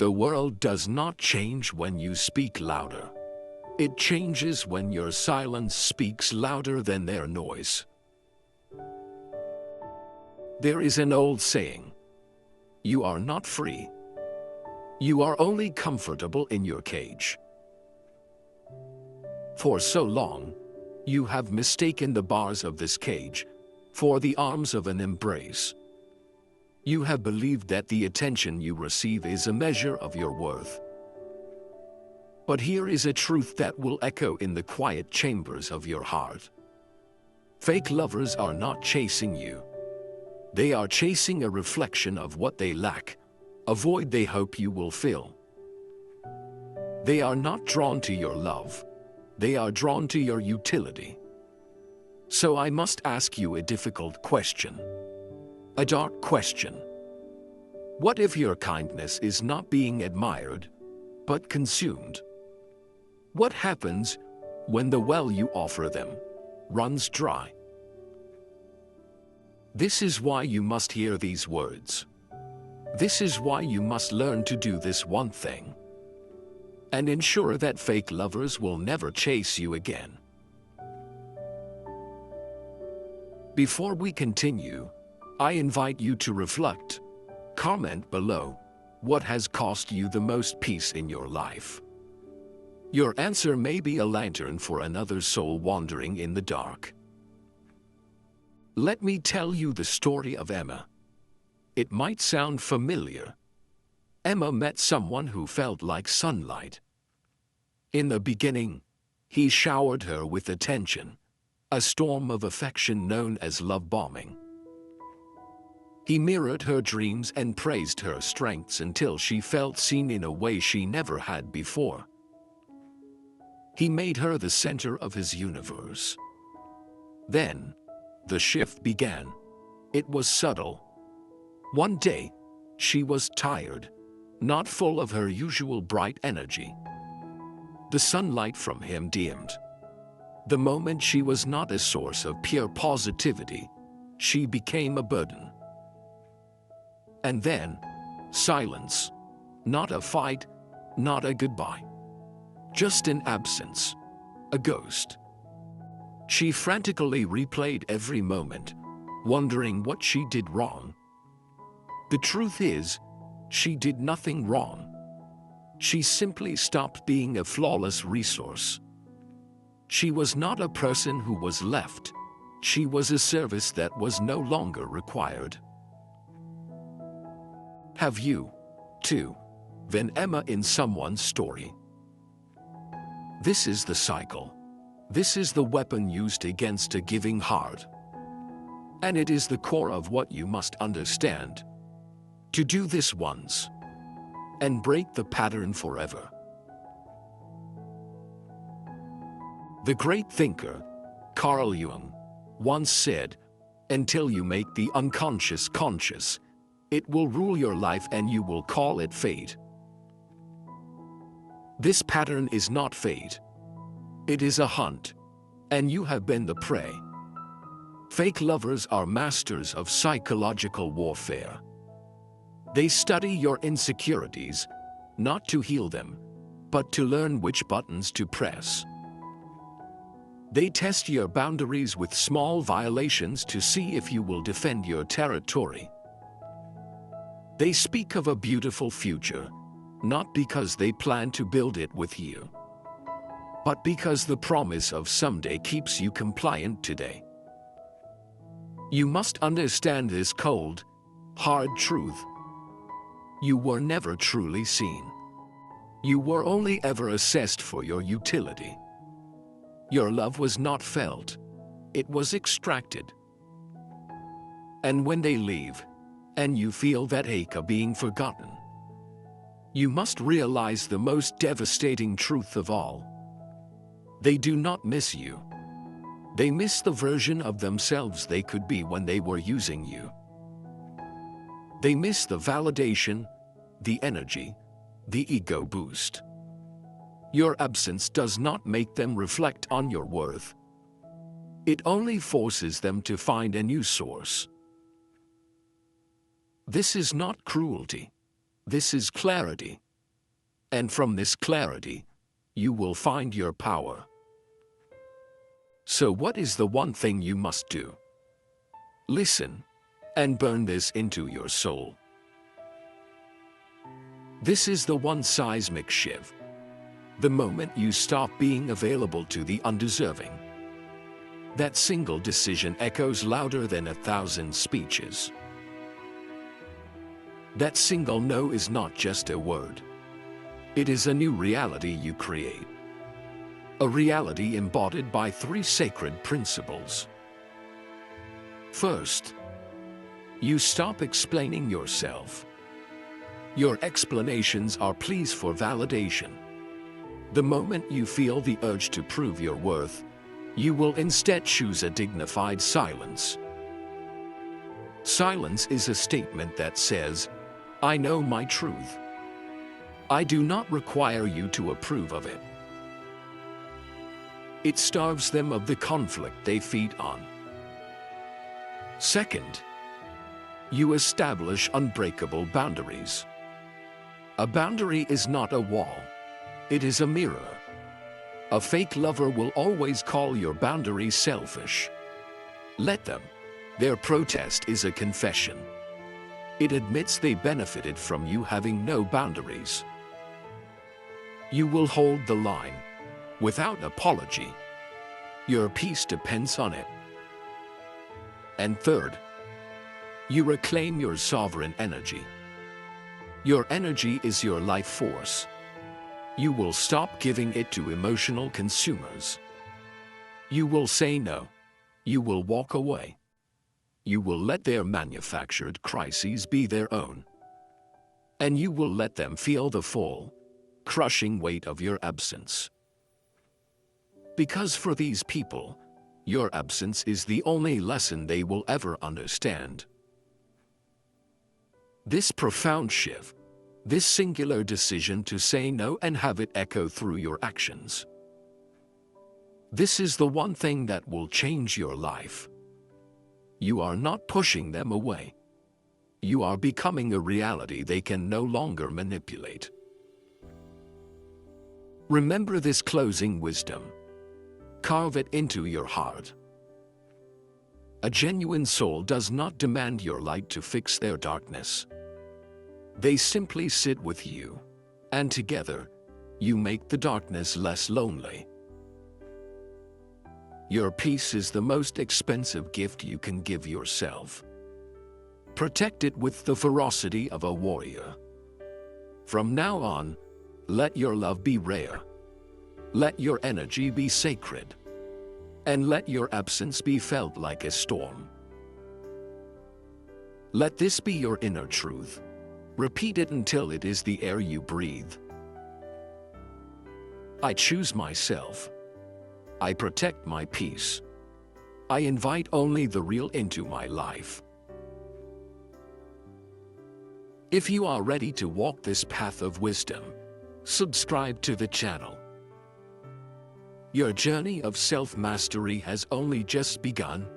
The world does not change when you speak louder. It changes when your silence speaks louder than their noise. There is an old saying, "You are not free. You are only comfortable in your cage." For so long, you have mistaken the bars of this cage for the arms of an embrace. You have believed that the attention you receive is a measure of your worth. But here is a truth that will echo in the quiet chambers of your heart. Fake lovers are not chasing you. They are chasing a reflection of what they lack, a void they hope you will fill. They are not drawn to your love. They are drawn to your utility. So I must ask you a difficult question. A dark question. What if your kindness is not being admired, but consumed? What happens when the well you offer them runs dry? This is why you must hear these words. This is why you must learn to do this one thing, and ensure that fake lovers will never chase you again. Before we continue, I invite you to reflect. Comment below, what has cost you the most peace in your life? Your answer may be a lantern for another soul wandering in the dark. Let me tell you the story of Emma. It might sound familiar. Emma met someone who felt like sunlight. In the beginning, he showered her with attention, a storm of affection known as love bombing. He mirrored her dreams and praised her strengths until she felt seen in a way she never had before. He made her the center of his universe. Then, the shift began. It was subtle. One day, she was tired, not full of her usual bright energy. The sunlight from him dimmed. The moment she was not a source of pure positivity, she became a burden. And then, silence. Not a fight, not a goodbye. Just an absence. A ghost. She frantically replayed every moment, wondering what she did wrong. The truth is, she did nothing wrong. She simply stopped being a flawless resource. She was not a person who was left. She was a service that was no longer required. Have you, too, been Emma in someone's story? This is the cycle. This is the weapon used against a giving heart. And it is the core of what you must understand. To do this once, and break the pattern forever. The great thinker, Carl Jung, once said, "Until you make the unconscious conscious, it will rule your life and you will call it fate." This pattern is not fate. It is a hunt, and you have been the prey. Fake lovers are masters of psychological warfare. They study your insecurities, not to heal them, but to learn which buttons to press. They test your boundaries with small violations to see if you will defend your territory. They speak of a beautiful future, not because they plan to build it with you, but because the promise of someday keeps you compliant today. You must understand this cold, hard truth. You were never truly seen. You were only ever assessed for your utility. Your love was not felt. It was extracted. And when they leave, and you feel that ache of being forgotten, you must realize the most devastating truth of all. They do not miss you. They miss the version of themselves they could be when they were using you. They miss the validation, the energy, the ego boost. Your absence does not make them reflect on your worth. It only forces them to find a new source. This is not cruelty. This is clarity. And from this clarity, you will find your power. So what is the one thing you must do? Listen and burn this into your soul. This is the one seismic shift. The moment you stop being available to the undeserving. That single decision echoes louder than 1,000 speeches. That single no is not just a word. It is a new reality you create. A reality embodied by 3 sacred principles. First, you stop explaining yourself. Your explanations are pleas for validation. The moment you feel the urge to prove your worth, you will instead choose a dignified silence. Silence is a statement that says, I know my truth. I do not require you to approve of it. It starves them of the conflict they feed on. Second, you establish unbreakable boundaries. A boundary is not a wall. It is a mirror. A fake lover will always call your boundaries selfish. Let them. Their protest is a confession. It admits they benefited from you having no boundaries. You will hold the line, without apology. Your peace depends on it. And third, you reclaim your sovereign energy. Your energy is your life force. You will stop giving it to emotional consumers. You will say no. You will walk away. You will let their manufactured crises be their own. And you will let them feel the full, crushing weight of your absence. Because for these people, your absence is the only lesson they will ever understand. This profound shift, this singular decision to say no and have it echo through your actions. This is the one thing that will change your life. You are not pushing them away. You are becoming a reality they can no longer manipulate. Remember this closing wisdom. Carve it into your heart. A genuine soul does not demand your light to fix their darkness. They simply sit with you, and together, you make the darkness less lonely. Your peace is the most expensive gift you can give yourself. Protect it with the ferocity of a warrior. From now on, let your love be rare. Let your energy be sacred. And let your absence be felt like a storm. Let this be your inner truth. Repeat it until it is the air you breathe. I choose myself. I protect my peace. I invite only the real into my life. If you are ready to walk this path of wisdom, subscribe to the channel. Your journey of self-mastery has only just begun.